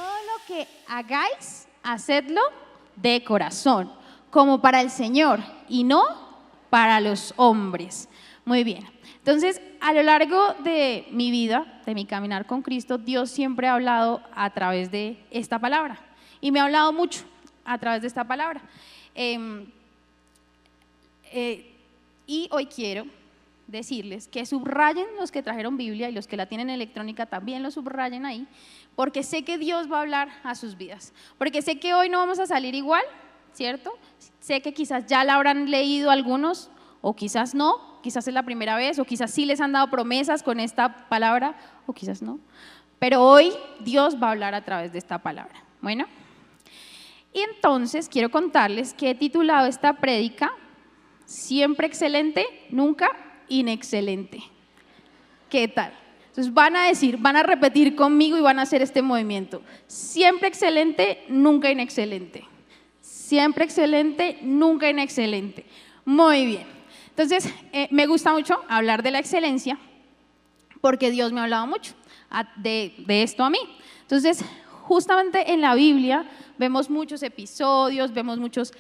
todo lo que hagáis, hacedlo de corazón, como para el Señor y no para los hombres. Muy bien. Entonces, a lo largo de mi vida, de mi caminar con Cristo, Dios siempre ha hablado a través de esta palabra. Y me ha hablado mucho a través de esta palabra. Y hoy quiero decirles que subrayen los que trajeron Biblia y los que la tienen electrónica también lo subrayen ahí, porque sé que Dios va a hablar a sus vidas, porque sé que hoy no vamos a salir igual, ¿cierto? Sé que quizás ya la habrán leído algunos o quizás no, quizás es la primera vez o quizás sí les han dado promesas con esta palabra o quizás no, pero hoy Dios va a hablar a través de esta palabra. Bueno, y entonces quiero contarles que he titulado esta prédica Siempre excelente, nunca inexcelente. ¿Qué tal? Entonces van a repetir conmigo y van a hacer este movimiento. Siempre excelente, nunca inexcelente. Siempre excelente, nunca inexcelente. Muy bien. Entonces me gusta mucho hablar de la excelencia porque Dios me ha hablado mucho de esto a mí. Entonces justamente en la Biblia vemos muchos episodios, vemos muchas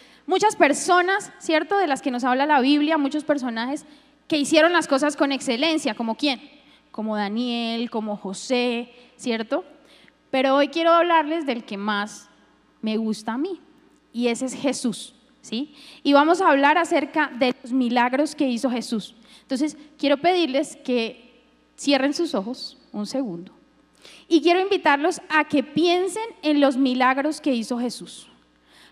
personas, ¿cierto? De las que nos habla la Biblia, muchos personajes que hicieron las cosas con excelencia, ¿como quién? Como Daniel, como José, ¿cierto? Pero hoy quiero hablarles del que más me gusta a mí, y ese es Jesús, ¿sí? Y vamos a hablar acerca de los milagros que hizo Jesús. Entonces, quiero pedirles que cierren sus ojos un segundo, y quiero invitarlos a que piensen en los milagros que hizo Jesús,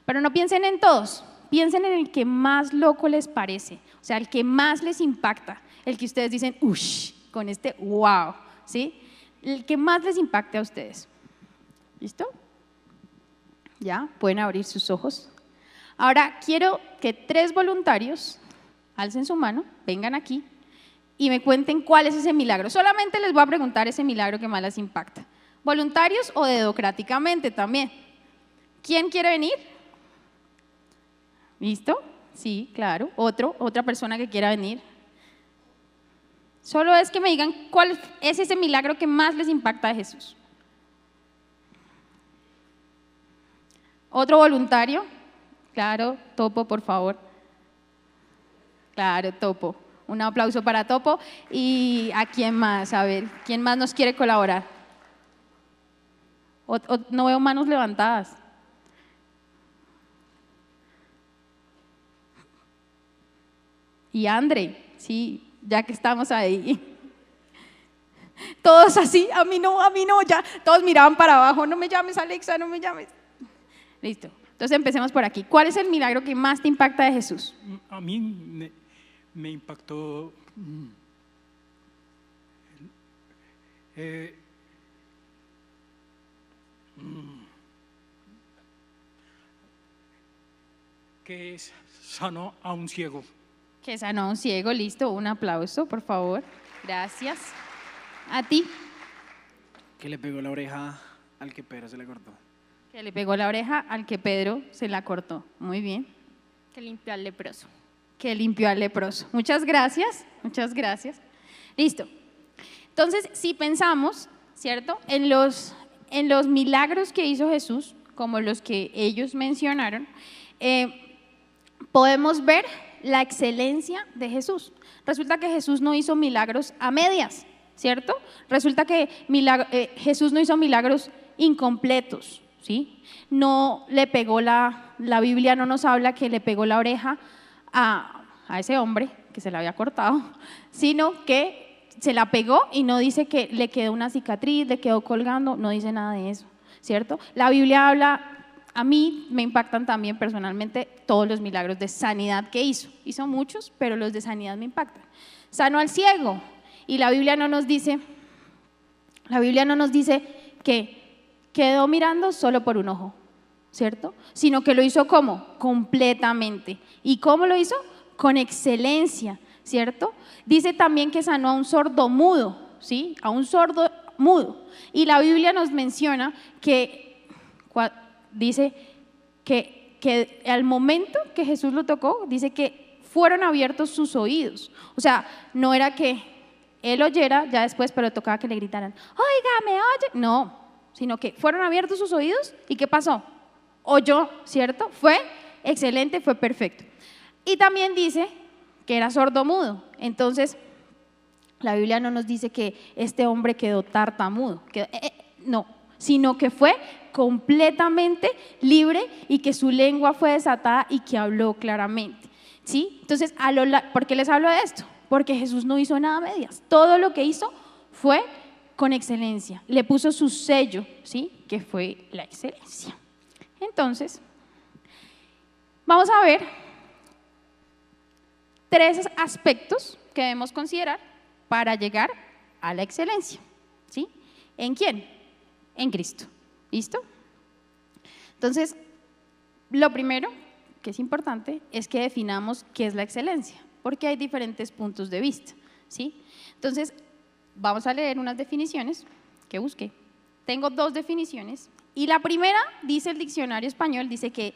pero no piensen en todos, piensen en el que más loco les parece, o sea, el que más les impacta, el que ustedes dicen, ush, con este wow, ¿sí? El que más les impacte a ustedes. ¿Listo? Ya, pueden abrir sus ojos. Ahora quiero que 3 voluntarios alcen su mano, vengan aquí y me cuenten cuál es ese milagro. Solamente les voy a preguntar ese milagro que más les impacta. ¿Voluntarios o dedocráticamente también? ¿Quién quiere venir? ¿Listo? Sí, claro. Otra persona que quiera venir. Solo es que me digan cuál es ese milagro que más les impacta de Jesús. ¿Otro voluntario? Claro, Topo, por favor. Claro, Topo. Un aplauso para Topo. ¿Y a quién más? A ver, ¿quién más nos quiere colaborar? No veo manos levantadas. Y André, sí, ya que estamos ahí. Todos así, a mí no, ya. Todos miraban para abajo, no me llames Alexa, no me llames. Listo, entonces empecemos por aquí. ¿Cuál es el milagro que más te impacta de Jesús? A mí me impactó que sanó a un ciego. Que sanó a un ciego, listo, un aplauso, por favor. Gracias. ¿A ti? Que le pegó la oreja al que Pedro se le cortó. Que le pegó la oreja al que Pedro se la cortó. Muy bien. Que limpió al leproso. Que limpió al leproso. Muchas gracias, muchas gracias. Listo. Entonces, si pensamos, ¿cierto? En los milagros que hizo Jesús, como los que ellos mencionaron, podemos ver la excelencia de Jesús. Resulta que Jesús no hizo milagros a medias, ¿cierto? Resulta que Jesús no hizo milagros incompletos, ¿sí? No le pegó la Biblia no nos habla que le pegó la oreja a ese hombre que se la había cortado, sino que se la pegó y no dice que le quedó una cicatriz, le quedó colgando, no dice nada de eso, ¿cierto? La Biblia habla. A mí me impactan también personalmente todos los milagros de sanidad que hizo. Hizo muchos, pero los de sanidad me impactan. Sanó al ciego y la Biblia no nos dice que quedó mirando solo por un ojo, ¿cierto? Sino que lo hizo ¿cómo? Completamente. ¿Y cómo lo hizo? Con excelencia, ¿cierto? Dice también que sanó a un sordo mudo, ¿sí? A un sordo mudo. Y la Biblia nos menciona que dice que al momento que Jesús lo tocó, dice que fueron abiertos sus oídos. O sea, no era que él oyera ya después, pero tocaba que le gritaran, oiga, ¿me oye? No, sino que fueron abiertos sus oídos y ¿qué pasó? Oyó, ¿cierto? Fue excelente, fue perfecto. Y también dice que era sordomudo. Entonces, la Biblia no nos dice que este hombre quedó tartamudo, no, sino que fue completamente libre y que su lengua fue desatada y que habló claramente, ¿sí? Entonces, ¿por qué les hablo de esto? Porque Jesús no hizo nada a medias, todo lo que hizo fue con excelencia, le puso su sello, ¿sí? Que fue la excelencia. Entonces, vamos a ver 3 aspectos que debemos considerar para llegar a la excelencia, ¿sí? ¿En quién? En Cristo. ¿Listo? Entonces, lo primero que es importante es que definamos qué es la excelencia, porque hay diferentes puntos de vista, ¿sí? Entonces, vamos a leer unas definiciones que busqué. Tengo 2 definiciones y la primera, dice el diccionario español, dice que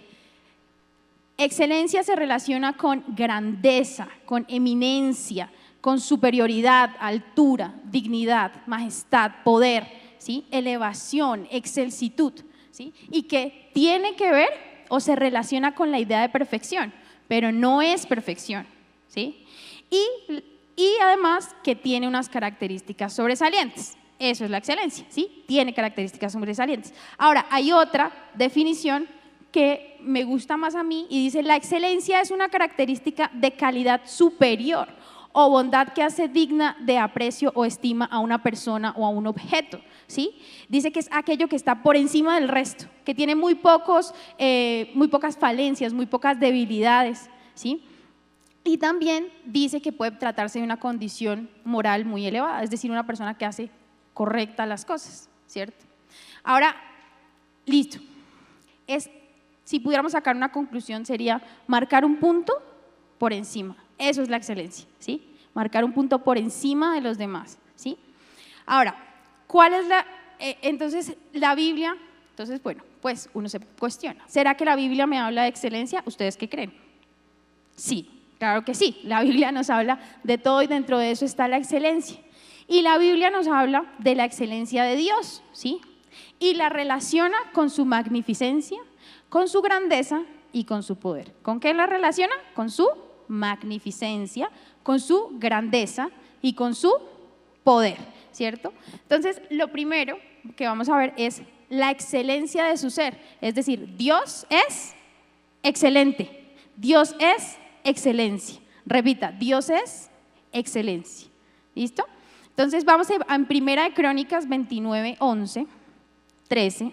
excelencia se relaciona con grandeza, con eminencia, con superioridad, altura, dignidad, majestad, poder, ¿sí? Elevación, excelsitud, ¿sí? Y que tiene que ver o se relaciona con la idea de perfección, pero no es perfección, ¿sí? Y además que tiene unas características sobresalientes. Eso es la excelencia, ¿sí? Tiene características sobresalientes. Ahora, hay otra definición que me gusta más a mí y dice: la excelencia es una característica de calidad superior o bondad que hace digna de aprecio o estima a una persona o a un objeto, ¿sí? Dice que es aquello que está por encima del resto, que tiene muy pocas falencias, muy pocas debilidades, ¿sí? Y también dice que puede tratarse de una condición moral muy elevada, es decir, una persona que hace correctas las cosas, ¿cierto? Ahora, listo. Si pudiéramos sacar una conclusión, sería marcar un punto por encima. Eso es la excelencia, ¿sí? Marcar un punto por encima de los demás, ¿sí? Ahora, ¿cuál es entonces la Biblia? Entonces, bueno, pues uno se cuestiona, ¿será que la Biblia me habla de excelencia? ¿Ustedes qué creen? Sí, claro que sí. La Biblia nos habla de todo y dentro de eso está la excelencia. Y la Biblia nos habla de la excelencia de Dios, ¿sí? Y la relaciona con su magnificencia, con su grandeza y con su poder. ¿Con qué la relaciona? Con su magnificencia, con su grandeza y con su poder, ¿cierto? Entonces, lo primero que vamos a ver es la excelencia de su ser, es decir, Dios es excelente, Dios es excelencia. Repita, Dios es excelencia. ¿Listo? Entonces, vamos en Primera de Crónicas 29, 11, 13,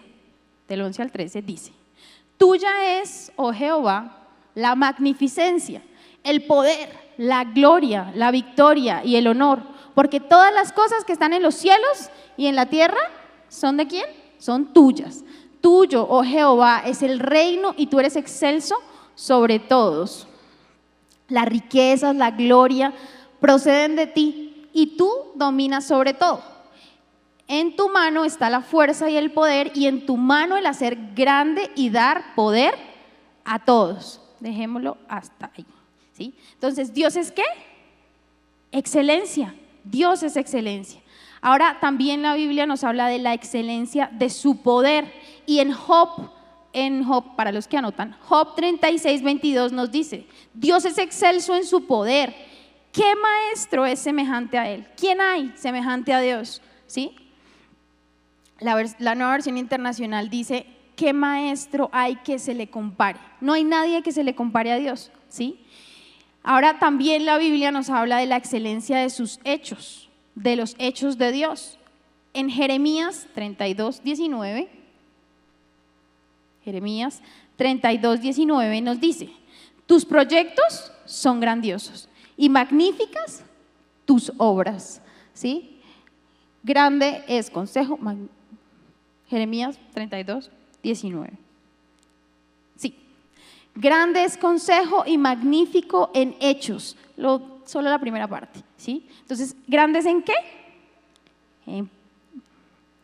del 11 al 13, dice: tuya es, oh Jehová, la magnificencia, el poder, la gloria, la victoria y el honor, porque todas las cosas que están en los cielos y en la tierra ¿son de quién? Son tuyas. Tuyo, oh Jehová, es el reino y tú eres excelso sobre todos. Las riquezas, la gloria proceden de ti y tú dominas sobre todo. En tu mano está la fuerza y el poder, y en tu mano el hacer grande y dar poder a todos. Dejémoslo hasta ahí, ¿sí? Entonces, ¿Dios es qué? Excelencia. Dios es excelencia. Ahora también la Biblia nos habla de la excelencia de su poder, y en Job, para los que anotan, Job 36, 22 nos dice: Dios es excelso en su poder. ¿Qué maestro es semejante a él? ¿Quién hay semejante a Dios? ¿Sí? La Nueva Versión Internacional dice: ¿qué maestro hay que se le compare? No hay nadie que se le compare a Dios, ¿sí? Ahora también la Biblia nos habla de la excelencia de sus hechos, de los hechos de Dios. En Jeremías 32, 19, Jeremías 32, 19 nos dice: tus proyectos son grandiosos y magníficas tus obras, ¿sí? Grande es consejo. Jeremías 32, 19. Sí, grande es consejo y magnífico en hechos. Solo la primera parte, ¿sí? Entonces, ¿grandes en qué?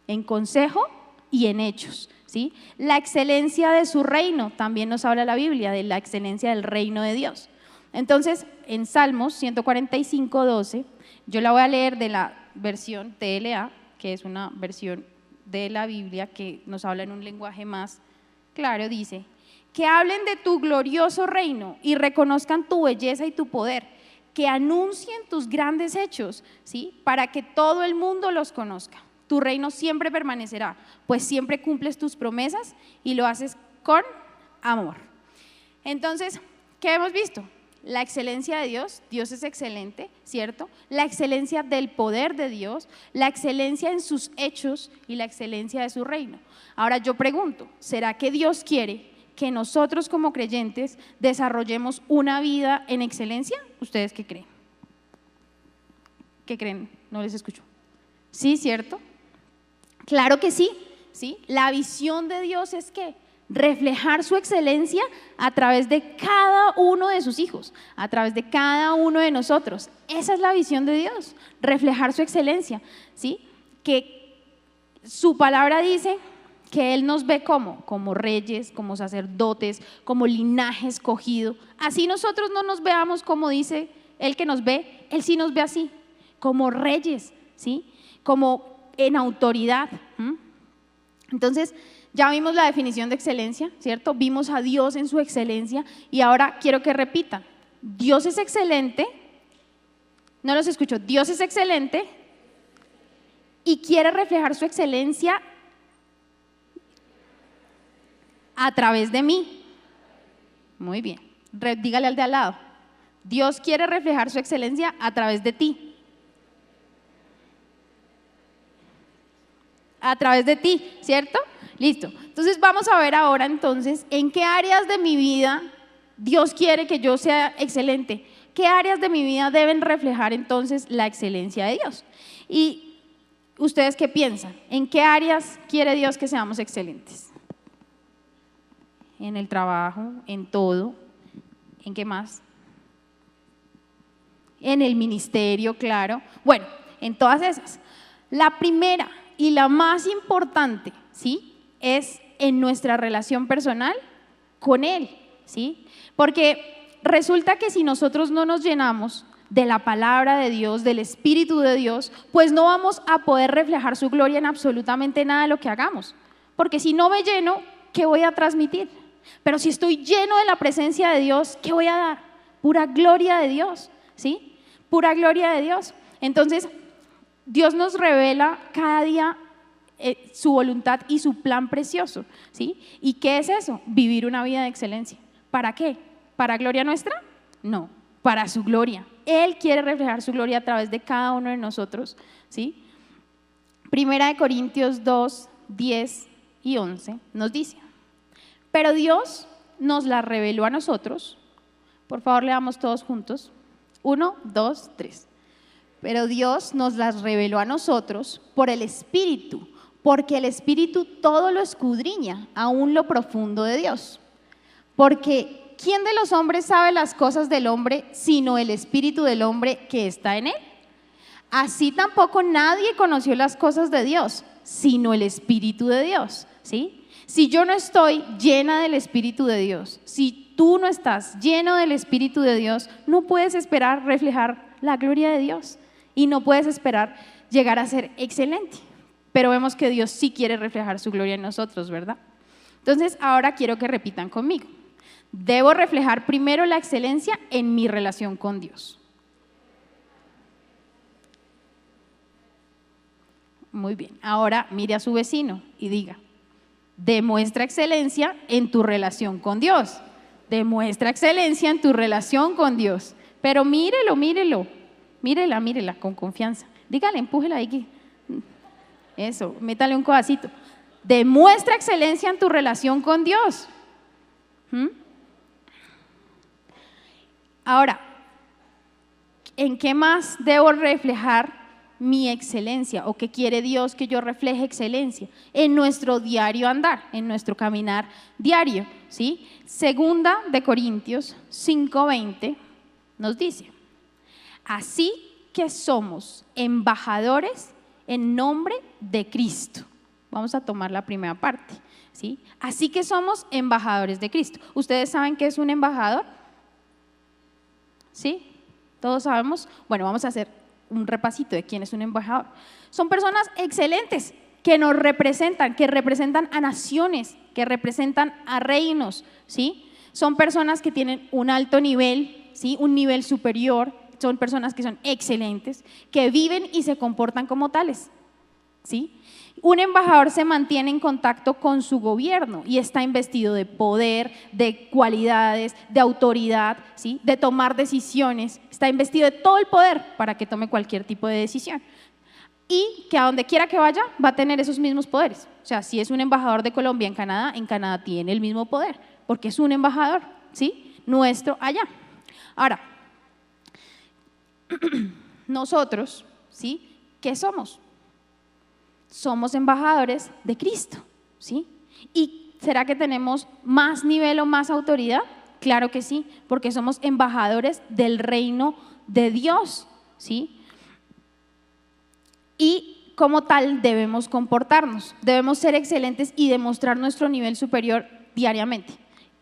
En consejo y en hechos, ¿sí? La excelencia de su reino, también nos habla la Biblia de la excelencia del reino de Dios. Entonces, en Salmos 145, 12, yo la voy a leer de la versión TLA, que es una versión de la Biblia, que nos habla en un lenguaje más claro, dice: que hablen de tu glorioso reino y reconozcan tu belleza y tu poder, que anuncien tus grandes hechos, ¿sí? Para que todo el mundo los conozca. Tu reino siempre permanecerá, pues siempre cumples tus promesas y lo haces con amor. Entonces, ¿qué hemos visto? La excelencia de Dios, Dios es excelente, ¿cierto? La excelencia del poder de Dios, la excelencia en sus hechos y la excelencia de su reino. Ahora yo pregunto, ¿será que Dios quiere que nosotros como creyentes desarrollemos una vida en excelencia? ¿Ustedes qué creen? ¿Qué creen? No les escucho. ¿Sí, cierto? Claro que sí, ¿sí? La visión de Dios es que reflejar su excelencia a través de cada uno de sus hijos, a través de cada uno de nosotros. Esa es la visión de Dios, reflejar su excelencia, ¿sí? Que su palabra dice que Él nos ve como reyes, como sacerdotes, como linaje escogido. Así nosotros no nos veamos como dice Él que nos ve, Él sí nos ve así, como reyes, ¿sí? Como en autoridad. Entonces, ya vimos la definición de excelencia, ¿cierto? Vimos a Dios en su excelencia y ahora quiero que repitan. Dios es excelente, no los escucho, Dios es excelente y quiere reflejar su excelencia a través de mí. Muy bien, dígale al de al lado, Dios quiere reflejar su excelencia a través de ti. A través de ti, ¿cierto? Listo. Entonces vamos a ver ahora entonces en qué áreas de mi vida Dios quiere que yo sea excelente. ¿Qué áreas de mi vida deben reflejar entonces la excelencia de Dios? Y ¿ustedes qué piensan? ¿En qué áreas quiere Dios que seamos excelentes? En el trabajo, en todo. ¿En qué más? En el ministerio, claro. Bueno, en todas esas. La primera y la más importante, ¿sí? Es en nuestra relación personal con Él, ¿sí? Porque resulta que si nosotros no nos llenamos de la palabra de Dios, del Espíritu de Dios, pues no vamos a poder reflejar su gloria en absolutamente nada de lo que hagamos. Porque si no me lleno, ¿qué voy a transmitir? Pero si estoy lleno de la presencia de Dios, ¿qué voy a dar? Pura gloria de Dios, ¿sí? Pura gloria de Dios. Entonces, Dios nos revela cada día su voluntad y su plan precioso, ¿sí? ¿Y qué es eso? Vivir una vida de excelencia. ¿Para qué? ¿Para gloria nuestra? No, para su gloria. Él quiere reflejar su gloria a través de cada uno de nosotros, ¿sí? Primera de Corintios 2, 10 y 11 nos dice: pero Dios nos la reveló a nosotros. Por favor, leamos todos juntos. 1, 2, 3. Pero Dios nos las reveló a nosotros por el Espíritu, porque el Espíritu todo lo escudriña, aún lo profundo de Dios. Porque ¿quién de los hombres sabe las cosas del hombre sino el Espíritu del hombre que está en él? Así tampoco nadie conoció las cosas de Dios, sino el Espíritu de Dios, ¿sí? Si yo no estoy llena del Espíritu de Dios, si tú no estás lleno del Espíritu de Dios, no puedes esperar reflejar la gloria de Dios. Y no puedes esperar llegar a ser excelente. Pero vemos que Dios sí quiere reflejar su gloria en nosotros, ¿verdad? Entonces, ahora quiero que repitan conmigo. Debo reflejar primero la excelencia en mi relación con Dios. Muy bien. Ahora mire a su vecino y diga: demuestra excelencia en tu relación con Dios. Demuestra excelencia en tu relación con Dios. Pero mírelo, mírelo. Mírela con confianza. Dígale, empújela ahí. Eso, métale un codacito. Demuestra excelencia en tu relación con Dios. Ahora, ¿en qué más debo reflejar mi excelencia? ¿O qué quiere Dios que yo refleje excelencia? En nuestro diario andar, en nuestro caminar diario, ¿sí? Segunda de Corintios 5:20 nos dice: así que somos embajadores en nombre de Cristo. Vamos a tomar la primera parte, ¿sí? Así que somos embajadores de Cristo. ¿Ustedes saben qué es un embajador? ¿Sí? ¿Todos sabemos? Bueno, vamos a hacer un repasito de quién es un embajador. Son personas excelentes que nos representan, que representan a naciones, que representan a reinos, ¿sí? Son personas que tienen un alto nivel, ¿sí? Un nivel superior, son personas que son excelentes, que viven y se comportan como tales, ¿sí? Un embajador se mantiene en contacto con su gobierno y está investido de poder, de cualidades, de autoridad, ¿sí? De tomar decisiones, está investido de todo el poder para que tome cualquier tipo de decisión. Y que a donde quiera que vaya va a tener esos mismos poderes. O sea, si es un embajador de Colombia en Canadá tiene el mismo poder, porque es un embajador, ¿sí? Nuestro allá. Ahora, nosotros, ¿sí? ¿Qué somos? Somos embajadores de Cristo, ¿sí? ¿Y será que tenemos más nivel o más autoridad? Claro que sí, porque somos embajadores del reino de Dios, ¿sí? Y como tal debemos comportarnos, debemos ser excelentes y demostrar nuestro nivel superior diariamente.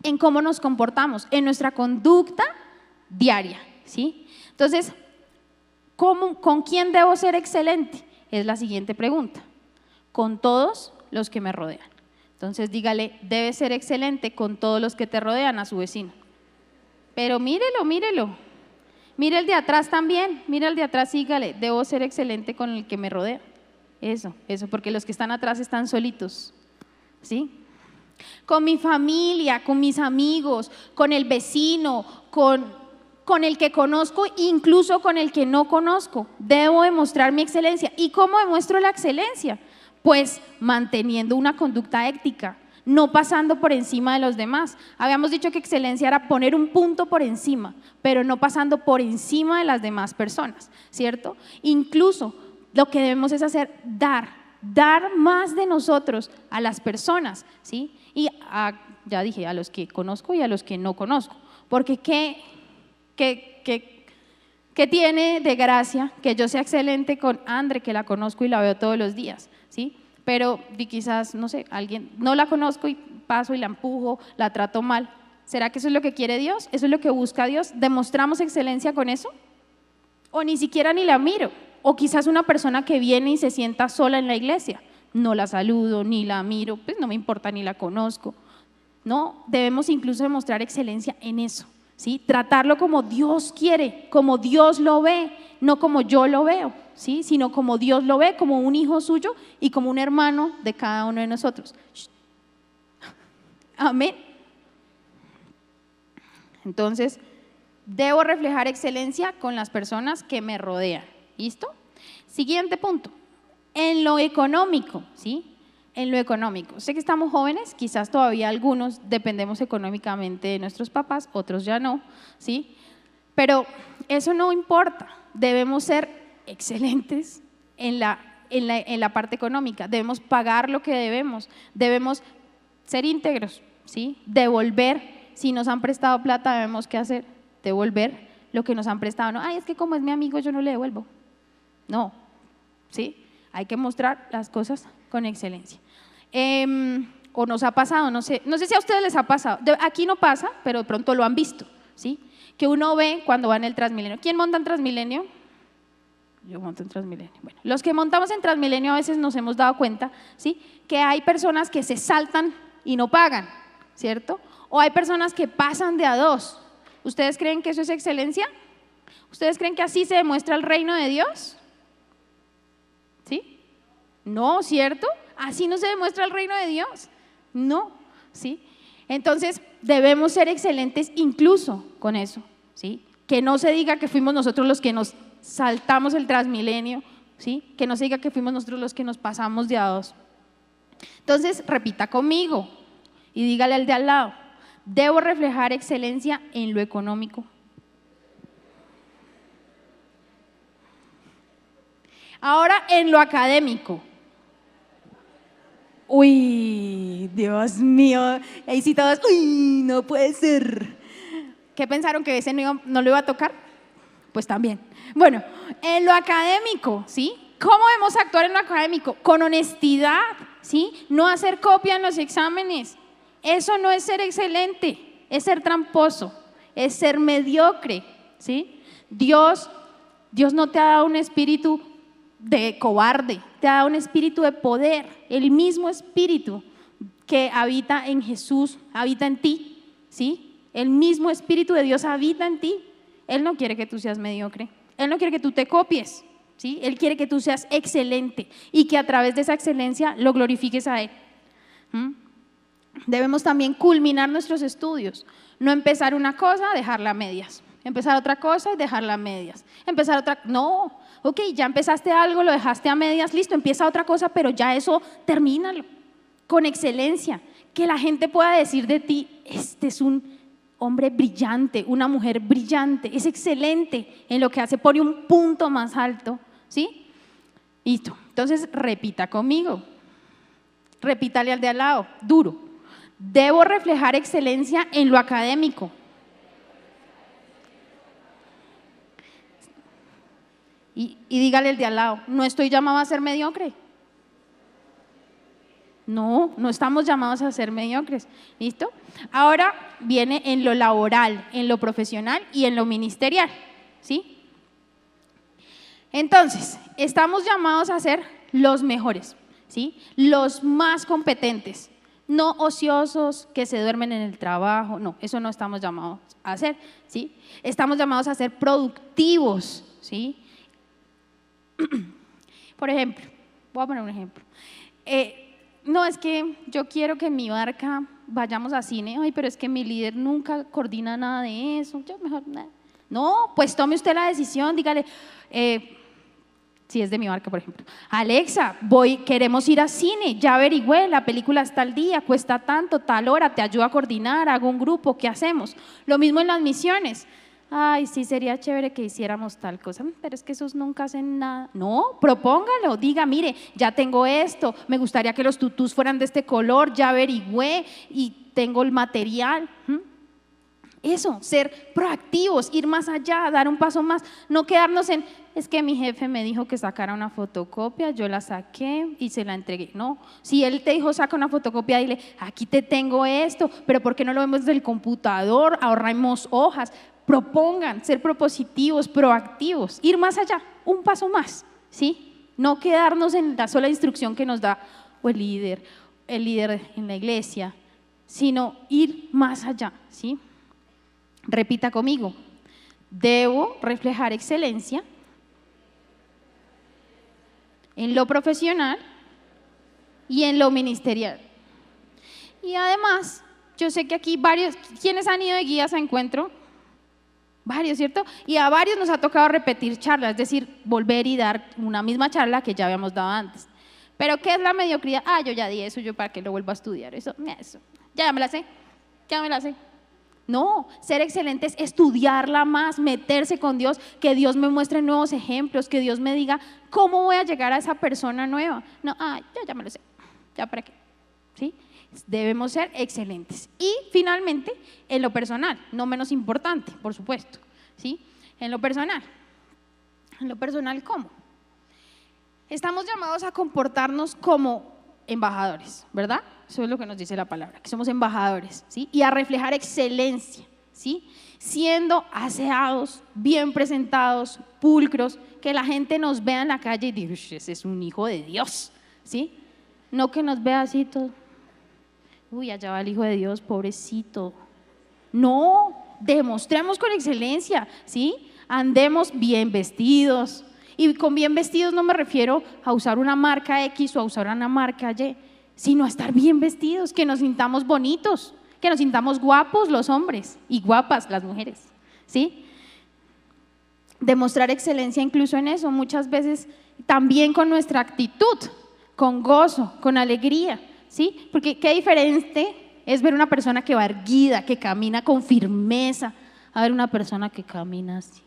En cómo nos comportamos, en nuestra conducta diaria, ¿sí? Entonces, ¿con quién debo ser excelente? Es la siguiente pregunta. Con todos los que me rodean. Entonces dígale, debe ser excelente con todos los que te rodean, a su vecino. Pero mírelo, mírelo. Mire el de atrás también, mira el de atrás, dígale, debo ser excelente con el que me rodea. Eso, porque los que están atrás están solitos, ¿sí? Con mi familia, con mis amigos, con el vecino, con el que conozco, incluso con el que no conozco. Debo demostrar mi excelencia. ¿Y cómo demuestro la excelencia? Pues manteniendo una conducta ética, no pasando por encima de los demás. Habíamos dicho que excelencia era poner un punto por encima, pero no pasando por encima de las demás personas, ¿cierto? Incluso lo que debemos es hacer, dar más de nosotros a las personas, ¿sí? Y ya dije, a los que conozco y a los que no conozco, porque ¿qué tiene de gracia que yo sea excelente con Andre, que la conozco y la veo todos los días, ¿sí? Pero quizás, no sé, alguien no la conozco y paso y la empujo, la trato mal. ¿Será que eso es lo que quiere Dios? ¿Eso es lo que busca Dios? ¿Demostramos excelencia con eso? ¿O ni siquiera ni la miro? O quizás una persona que viene y se sienta sola en la iglesia, no la saludo, ni la miro, pues no me importa, ni la conozco. No, debemos incluso demostrar excelencia en eso, ¿sí? Tratarlo como Dios quiere, como Dios lo ve, no como yo lo veo, ¿sí? Sino como Dios lo ve, como un hijo suyo y como un hermano de cada uno de nosotros. Amén. Entonces, debo reflejar excelencia con las personas que me rodean. ¿Listo? Siguiente punto. En lo económico, ¿sí? En lo económico. Sé que estamos jóvenes, quizás todavía algunos dependemos económicamente de nuestros papás, otros ya no, ¿sí? Pero eso no importa. Debemos ser excelentes en la parte económica. Debemos pagar lo que debemos ser íntegros, ¿sí? Devolver. Si nos han prestado plata, debemos ¿qué hacer? Devolver lo que nos han prestado. No, es que como es mi amigo, yo no le devuelvo. No, ¿sí? Hay que mostrar las cosas con excelencia. O nos ha pasado, no sé si a ustedes les ha pasado, aquí no pasa, pero de pronto lo han visto, ¿sí? Que uno ve cuando va en el Transmilenio. ¿Quién monta en Transmilenio? Yo monto en Transmilenio. Bueno, los que montamos en Transmilenio a veces nos hemos dado cuenta, ¿sí? Que hay personas que se saltan y no pagan, ¿cierto? O hay personas que pasan de a dos. ¿Ustedes creen que eso es excelencia? ¿Ustedes creen que así se demuestra el reino de Dios? ¿Sí? No, ¿cierto? Así no se demuestra el reino de Dios. No, ¿sí? Entonces debemos ser excelentes incluso con eso, ¿sí? Que no se diga que fuimos nosotros los que nos saltamos el Transmilenio, ¿sí? Que no se diga que fuimos nosotros los que nos pasamos de a dos. Entonces repita conmigo y dígale al de al lado, debo reflejar excelencia en lo económico. Ahora en lo académico. Uy, Dios mío, ahí sí todos, uy, no puede ser. ¿Qué pensaron que ese no lo iba a tocar? Pues también. Bueno, en lo académico, ¿sí? ¿Cómo debemos actuar en lo académico? Con honestidad, ¿sí? No hacer copia en los exámenes. Eso no es ser excelente, es ser tramposo, es ser mediocre, ¿sí? Dios no te ha dado un espíritu de cobarde, te ha dado un espíritu de poder, el mismo espíritu que habita en Jesús, habita en ti, ¿sí? El mismo espíritu de Dios habita en ti. Él no quiere que tú seas mediocre, Él no quiere que tú te copies, ¿sí? Él quiere que tú seas excelente y que a través de esa excelencia lo glorifiques a Él. Debemos también culminar nuestros estudios, no empezar una cosa, dejarla a medias, empezar otra cosa y dejarla a medias, empezar otra, no, ok, ya empezaste algo, lo dejaste a medias, listo, empieza otra cosa, pero ya eso termínalo con excelencia, que la gente pueda decir de ti, este es un hombre brillante, una mujer brillante, es excelente en lo que hace, pone un punto más alto, ¿sí? Listo, entonces repita conmigo, repítale al de al lado, duro. Debo reflejar excelencia en lo académico. Y dígale al de al lado, no estoy llamado a ser mediocre. No, no estamos llamados a ser mediocres. ¿Listo? Ahora viene en lo laboral, en lo profesional y en lo ministerial. ¿Sí? Entonces, estamos llamados a ser los mejores, ¿sí? Los más competentes. No ociosos que se duermen en el trabajo, no, eso no estamos llamados a hacer, ¿sí? Estamos llamados a ser productivos, ¿sí? Por ejemplo, voy a poner un ejemplo. No, es que yo quiero que en mi barca vayamos a cine, ay, pero es que mi líder nunca coordina nada de eso, yo mejor nada. No, pues tome usted la decisión, dígale, si es de mi barca, por ejemplo, Alexa, queremos ir a cine, ya averigüé, la película está al día, cuesta tanto, tal hora, te ayuda a coordinar, hago un grupo, ¿qué hacemos? Lo mismo en las misiones. Ay, sí, sería chévere que hiciéramos tal cosa, pero es que esos nunca hacen nada. No, propóngalo, diga, mire, ya tengo esto, me gustaría que los tutús fueran de este color, ya averigüé y tengo el material. Eso, ser proactivos, ir más allá, dar un paso más, no quedarnos en, es que mi jefe me dijo que sacara una fotocopia, yo la saqué y se la entregué. No, si él te dijo saca una fotocopia, dile, aquí te tengo esto, pero ¿por qué no lo vemos desde el computador? Ahorramos hojas. Propongan, ser propositivos, proactivos, ir más allá, un paso más, ¿sí? No quedarnos en la sola instrucción que nos da o el líder en la iglesia, sino ir más allá, ¿sí? Repita conmigo, debo reflejar excelencia en lo profesional y en lo ministerial. Y además, yo sé que aquí varios, ¿quiénes han ido de guías a encuentro? Varios, ¿cierto? Y a varios nos ha tocado repetir charlas, es decir, volver y dar una misma charla que ya habíamos dado antes. ¿Pero qué es la mediocridad? Ah, yo ya di eso, yo para qué lo vuelvo a estudiar, eso, ya me la sé, ya me la sé. No, ser excelente es estudiarla más, meterse con Dios, que Dios me muestre nuevos ejemplos, que Dios me diga cómo voy a llegar a esa persona nueva. No, ya me lo sé, ya para qué, ¿sí? Debemos ser excelentes. Y finalmente, en lo personal, no menos importante, por supuesto, ¿sí? En lo personal, ¿cómo? Estamos llamados a comportarnos como embajadores, ¿verdad? Eso es lo que nos dice la palabra, que somos embajadores, ¿sí? Y a reflejar excelencia, ¿sí? Siendo aseados, bien presentados, pulcros, que la gente nos vea en la calle y diga, ese es un hijo de Dios, ¿sí? No que nos vea así todo. Uy, allá va el Hijo de Dios, pobrecito. No, demostremos con excelencia, ¿sí? Andemos bien vestidos. Y con bien vestidos no me refiero a usar una marca X o a usar una marca Y, sino a estar bien vestidos, que nos sintamos bonitos, que nos sintamos guapos los hombres y guapas las mujeres, ¿sí? Demostrar excelencia incluso en eso, muchas veces también con nuestra actitud, con gozo, con alegría. ¿Sí? Porque qué diferente es ver una persona que va erguida, que camina con firmeza, a ver una persona que camina así.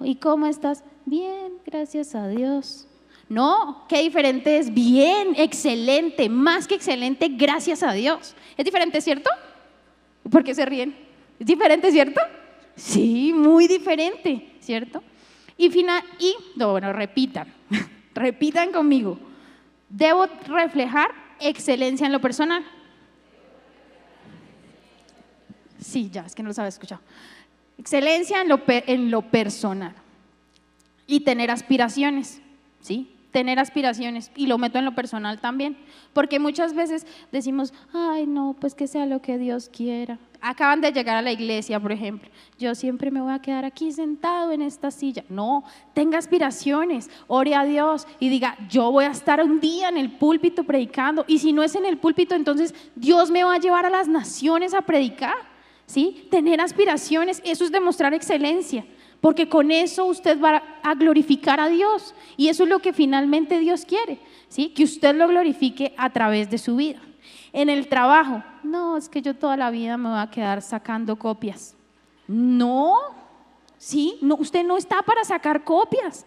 ¿Y cómo estás? Bien, gracias a Dios. No, qué diferente es bien, excelente, más que excelente, gracias a Dios. Es diferente, ¿cierto? ¿Por qué se ríen? ¿Es diferente, cierto? Sí, muy diferente, ¿cierto? Repitan, repitan conmigo. Debo reflejar excelencia en lo personal. Sí, ya, es que no los había escuchado. Excelencia en lo personal. Y tener aspiraciones, ¿sí? tener aspiraciones, y lo meto en lo personal también, porque muchas veces decimos, ay no, pues que sea lo que Dios quiera. Acaban de llegar a la iglesia, por ejemplo, yo siempre me voy a quedar aquí sentado en esta silla. No, tenga aspiraciones, ore a Dios y diga, yo voy a estar un día en el púlpito predicando, y si no es en el púlpito, entonces Dios me va a llevar a las naciones a predicar, ¿sí? Tener aspiraciones, eso es demostrar excelencia. Porque con eso usted va a glorificar a Dios, y eso es lo que finalmente Dios quiere, ¿sí? Que usted lo glorifique a través de su vida. En el trabajo, no, es que yo toda la vida me voy a quedar sacando copias. No, ¿sí? No, usted no está para sacar copias.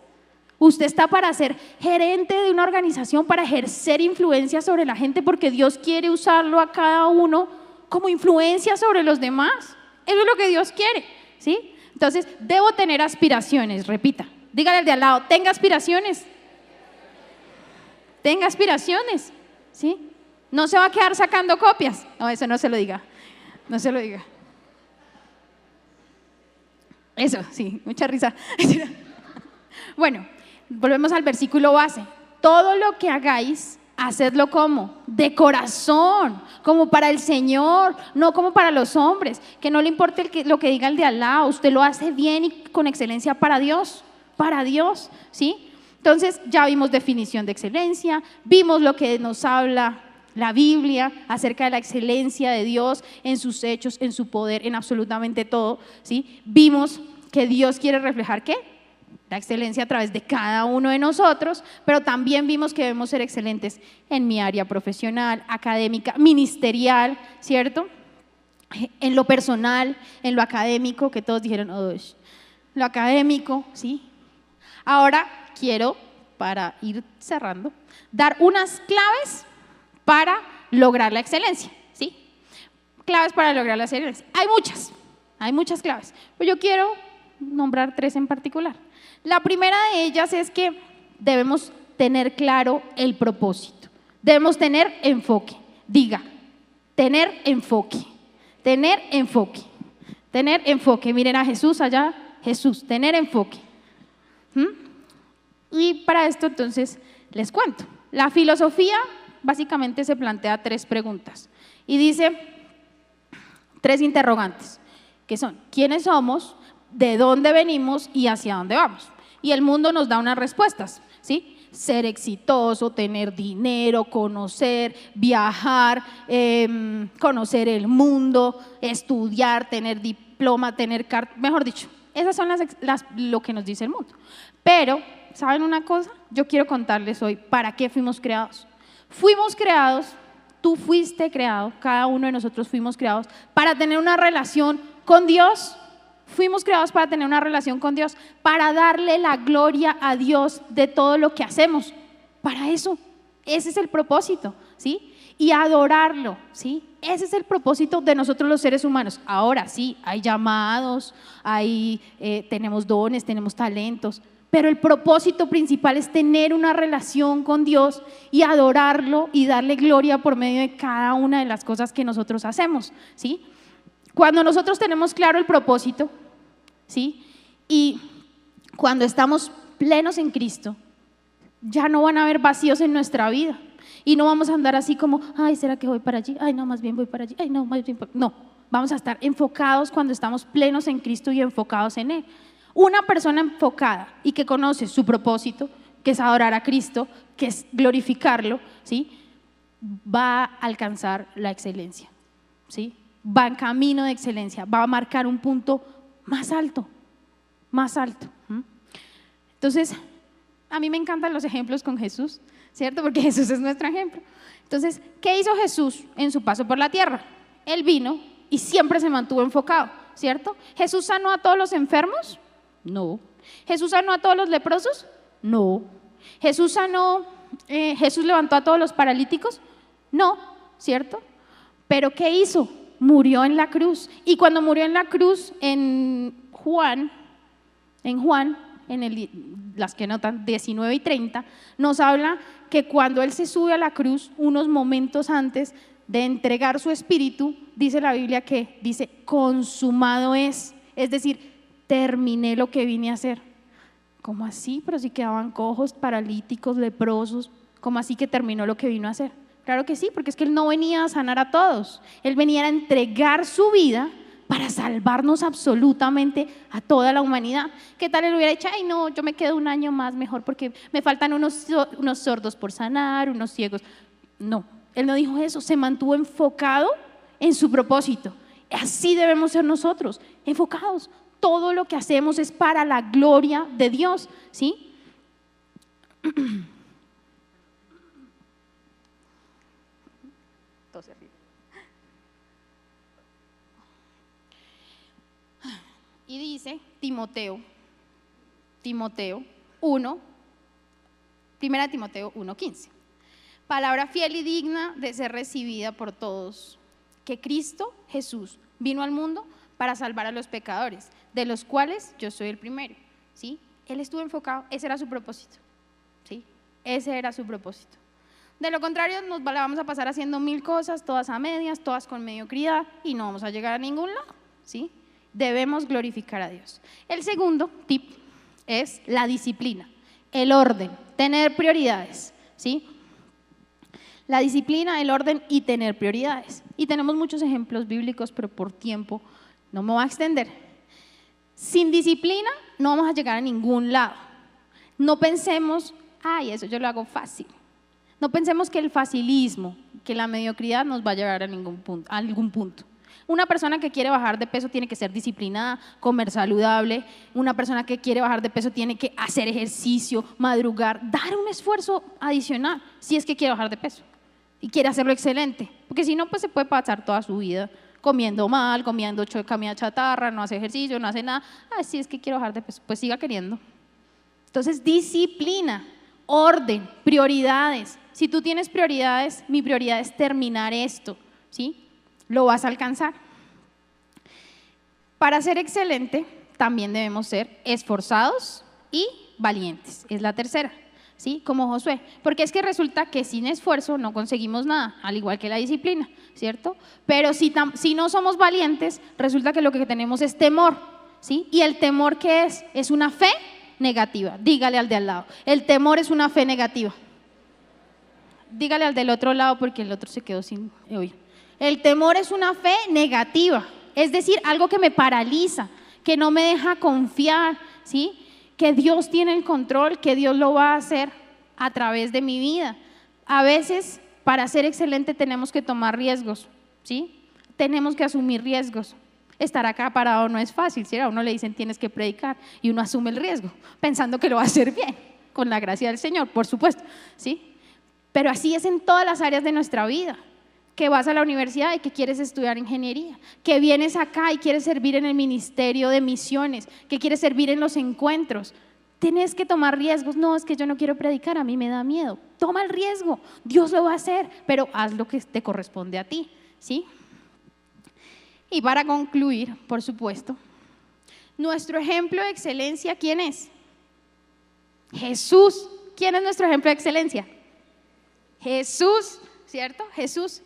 Usted está para ser gerente de una organización, para ejercer influencia sobre la gente, porque Dios quiere usarlo a cada uno como influencia sobre los demás. Eso es lo que Dios quiere, ¿sí? Entonces, debo tener aspiraciones, repita, dígale al de al lado, tenga aspiraciones. Tenga aspiraciones, ¿sí? No se va a quedar sacando copias. No, eso no se lo diga, no se lo diga. Eso, sí, mucha risa. Bueno, volvemos al versículo base. Todo lo que hagáis, hacedlo como de corazón, como para el Señor, no como para los hombres, que no le importe lo que diga el de al lado, usted lo hace bien y con excelencia para Dios, ¿sí? Entonces ya vimos definición de excelencia, vimos lo que nos habla la Biblia acerca de la excelencia de Dios en sus hechos, en su poder, en absolutamente todo, ¿sí? Vimos que Dios quiere reflejar ¿qué? La excelencia a través de cada uno de nosotros, pero también vimos que debemos ser excelentes en mi área profesional, académica, ministerial, ¿cierto? En lo personal, en lo académico, que todos dijeron, lo académico, ¿sí? Ahora quiero, para ir cerrando, dar unas claves para lograr la excelencia, ¿sí? Claves para lograr la excelencia. Hay muchas claves, pero yo quiero nombrar 3 en particular. La primera de ellas es que debemos tener claro el propósito, debemos tener enfoque. Diga, tener enfoque, tener enfoque, tener enfoque. Miren a Jesús allá, Jesús, tener enfoque. Y para esto entonces les cuento. La filosofía básicamente se plantea 3 preguntas y dice 3 interrogantes, que son, ¿quiénes somos? ¿De dónde venimos y hacia dónde vamos? Y el mundo nos da unas respuestas, ¿sí? Ser exitoso, tener dinero, conocer, viajar, conocer el mundo, estudiar, tener diploma, tener mejor dicho, esas son lo que nos dice el mundo. Pero, ¿saben una cosa? Yo quiero contarles hoy para qué fuimos creados. Fuimos creados, tú fuiste creado, cada uno de nosotros fuimos creados para tener una relación con Dios. Fuimos creados para tener una relación con Dios, para darle la gloria a Dios de todo lo que hacemos. Para eso, ese es el propósito, ¿sí? Y adorarlo, ¿sí? Ese es el propósito de nosotros los seres humanos. Ahora sí, hay llamados, tenemos dones, tenemos talentos, pero el propósito principal es tener una relación con Dios y adorarlo y darle gloria por medio de cada una de las cosas que nosotros hacemos, ¿sí? Cuando nosotros tenemos claro el propósito, ¿sí? Y cuando estamos plenos en Cristo, ya no van a haber vacíos en nuestra vida y no vamos a andar así como, ay, ¿será que voy para allí? Ay, no, más bien voy para allí. Ay, no, más bien no, vamos a estar enfocados cuando estamos plenos en Cristo y enfocados en Él. Una persona enfocada y que conoce su propósito, que es adorar a Cristo, que es glorificarlo, ¿sí? Va a alcanzar la excelencia, ¿sí? Va en camino de excelencia, va a marcar un punto más alto, más alto. Entonces, a mí me encantan los ejemplos con Jesús, ¿cierto? Porque Jesús es nuestro ejemplo. Entonces, ¿qué hizo Jesús en su paso por la tierra? Él vino y siempre se mantuvo enfocado, ¿cierto? ¿Jesús sanó a todos los enfermos? No. ¿Jesús sanó a todos los leprosos? No. ¿Jesús levantó a todos los paralíticos? No, ¿cierto? ¿Pero qué hizo? Murió en la cruz. Y cuando murió en la cruz, en Juan, las que notan, 19 y 30, nos habla que cuando Él se sube a la cruz, unos momentos antes de entregar su espíritu, dice la Biblia que dice, consumado es decir, terminé lo que vine a hacer. ¿Cómo así? Pero si quedaban cojos, paralíticos, leprosos, ¿cómo así que terminó lo que vino a hacer? Claro que sí, porque es que Él no venía a sanar a todos, Él venía a entregar su vida para salvarnos absolutamente a toda la humanidad. ¿Qué tal Él hubiera dicho, ay no, yo me quedo un año más mejor porque me faltan unos sordos por sanar, unos ciegos? No, Él no dijo eso, se mantuvo enfocado en su propósito. Así debemos ser nosotros, enfocados. Todo lo que hacemos es para la gloria de Dios, ¿sí? Y dice Timoteo 1, primera Timoteo 1:15. Palabra fiel y digna de ser recibida por todos, que Cristo Jesús vino al mundo para salvar a los pecadores, de los cuales yo soy el primero, ¿sí? Él estuvo enfocado, ese era su propósito, ¿sí? Ese era su propósito. De lo contrario, nos la vamos a pasar haciendo 1000 cosas, todas a medias, todas con mediocridad y no vamos a llegar a ningún lado, ¿sí? Debemos glorificar a Dios. El segundo tip es la disciplina, el orden, tener prioridades, ¿sí? La disciplina, el orden y tener prioridades. Y tenemos muchos ejemplos bíblicos, pero por tiempo no me voy a extender. Sin disciplina no vamos a llegar a ningún lado. No pensemos, ay, eso yo lo hago fácil. No pensemos que el facilismo, que la mediocridad nos va a llevar a algún punto. Una persona que quiere bajar de peso tiene que ser disciplinada, comer saludable. Una persona que quiere bajar de peso tiene que hacer ejercicio, madrugar, dar un esfuerzo adicional si es que quiere bajar de peso y quiere hacerlo excelente, porque si no, pues se puede pasar toda su vida comiendo mal, comiendo comida chatarra, no hace ejercicio, no hace nada. Si es que quiero bajar de peso, pues siga queriendo. Entonces, disciplina, orden, prioridades. Si tú tienes prioridades, mi prioridad es terminar esto, ¿sí? Lo vas a alcanzar. Para ser excelente, también debemos ser esforzados y valientes. Es la tercera, ¿sí? Como Josué. Porque es que resulta que sin esfuerzo no conseguimos nada, al igual que la disciplina, ¿cierto? Pero si no somos valientes, resulta que lo que tenemos es temor, ¿sí? ¿Y el temor qué es? Es una fe negativa. Dígale al de al lado. El temor es una fe negativa. Dígale al del otro lado porque el otro se quedó sin oír. El temor es una fe negativa, es decir, algo que me paraliza, que no me deja confiar, ¿sí? Que Dios tiene el control, que Dios lo va a hacer a través de mi vida. A veces, para ser excelente tenemos que tomar riesgos, ¿sí? Tenemos que asumir riesgos. Estar acá parado no es fácil, ¿sí? A uno le dicen tienes que predicar y uno asume el riesgo, pensando que lo va a hacer bien, con la gracia del Señor, por supuesto, ¿sí? Pero así es en todas las áreas de nuestra vida. Que vas a la universidad y que quieres estudiar ingeniería, que vienes acá y quieres servir en el ministerio de misiones, que quieres servir en los encuentros. Tienes que tomar riesgos. No, es que yo no quiero predicar, a mí me da miedo. Toma el riesgo, Dios lo va a hacer, pero haz lo que te corresponde a ti, ¿sí? Y para concluir, por supuesto, nuestro ejemplo de excelencia, ¿quién es? Jesús. ¿Quién es nuestro ejemplo de excelencia? Jesús, ¿cierto? Jesús.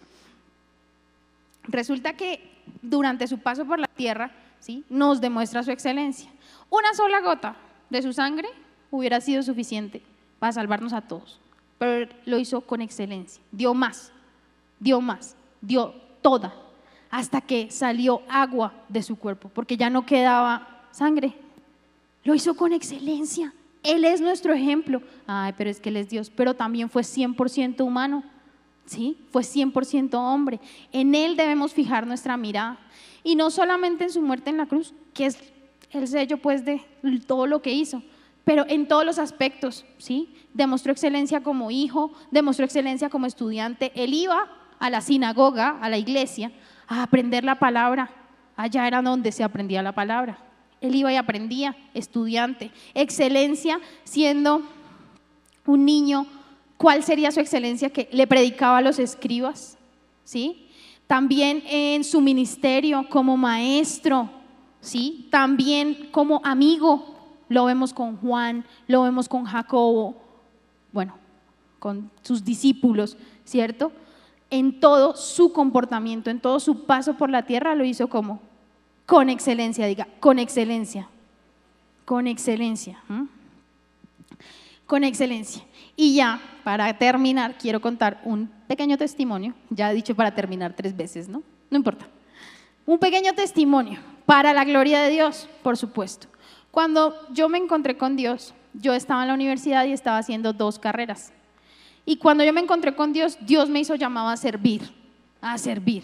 Resulta que durante su paso por la tierra, ¿sí? Nos demuestra su excelencia. Una sola gota de su sangre hubiera sido suficiente para salvarnos a todos, pero Él lo hizo con excelencia. Dio más, dio toda, hasta que salió agua de su cuerpo, porque ya no quedaba sangre. Lo hizo con excelencia. Él es nuestro ejemplo. Ay, pero es que Él es Dios, pero también fue 100% humano. ¿Sí? Fue 100% hombre. En Él debemos fijar nuestra mirada, y no solamente en su muerte en la cruz, que es el sello pues de todo lo que hizo, pero en todos los aspectos, ¿sí? Demostró excelencia como hijo, demostró excelencia como estudiante. Él iba a la sinagoga, a la iglesia, a aprender la palabra. Allá era donde se aprendía la palabra. Él iba y aprendía, estudiante. Excelencia siendo un niño. ¿Cuál sería su excelencia? Que le predicaba a los escribas, ¿sí? También en su ministerio como maestro, ¿sí? También como amigo, lo vemos con Juan, lo vemos con Jacobo, bueno, con sus discípulos, ¿cierto? En todo su comportamiento, en todo su paso por la tierra lo hizo como con excelencia, diga, con excelencia, con excelencia. con excelencia. Y ya, para terminar, quiero contar un pequeño testimonio. Ya he dicho para terminar 3 veces, ¿no? No importa. Un pequeño testimonio para la gloria de Dios, por supuesto. Cuando yo me encontré con Dios, yo estaba en la universidad y estaba haciendo 2 carreras. Y cuando yo me encontré con Dios, Dios me hizo llamado a servir, a servir.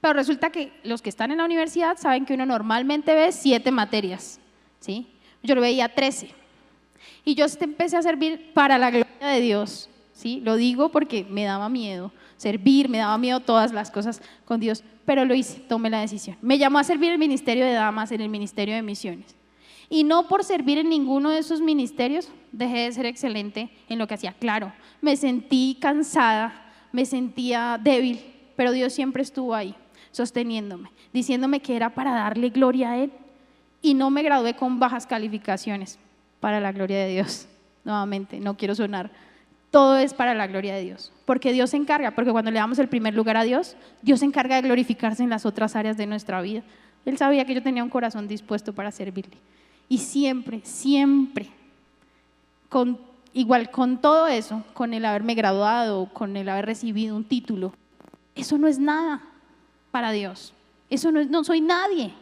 Pero resulta que los que están en la universidad saben que uno normalmente ve 7 materias, ¿sí? Yo lo veía 13. Y yo empecé a servir para la gloria de Dios, ¿sí? Lo digo porque me daba miedo servir, me daba miedo todas las cosas con Dios, pero lo hice, tomé la decisión. Me llamó a servir en el Ministerio de Damas, en el Ministerio de Misiones. Y no por servir en ninguno de esos ministerios dejé de ser excelente en lo que hacía. Claro, me sentí cansada, me sentía débil, pero Dios siempre estuvo ahí, sosteniéndome, diciéndome que era para darle gloria a Él. Y no me gradué con bajas calificaciones, para la gloria de Dios. Nuevamente, no quiero sonar, todo es para la gloria de Dios, porque Dios se encarga, porque cuando le damos el primer lugar a Dios, Dios se encarga de glorificarse en las otras áreas de nuestra vida. Él sabía que yo tenía un corazón dispuesto para servirle. Y siempre, siempre, igual con todo eso, con el haberme graduado, con el haber recibido un título, eso no es nada para Dios. Eso no soy nadie,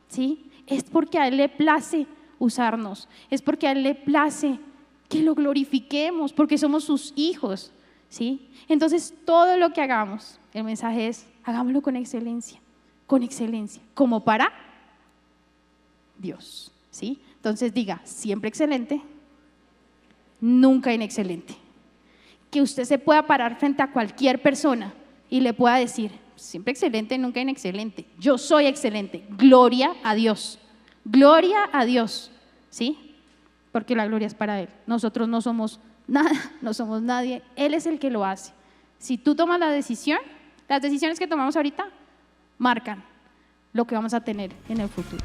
¿sí? Es porque a Él le place usarnos, es porque a Él le place que lo glorifiquemos, porque somos sus hijos, ¿sí? Entonces, todo lo que hagamos, el mensaje es, hagámoslo con excelencia, como para Dios, ¿sí? Entonces diga, siempre excelente, nunca inexcelente. Que usted se pueda parar frente a cualquier persona y le pueda decir, siempre excelente, nunca inexcelente. Yo soy excelente, gloria a Dios, ¿sí? Porque la gloria es para Él. Nosotros no somos nada, no somos nadie, Él es el que lo hace. Si tú tomas la decisión, las decisiones que tomamos ahorita marcan lo que vamos a tener en el futuro.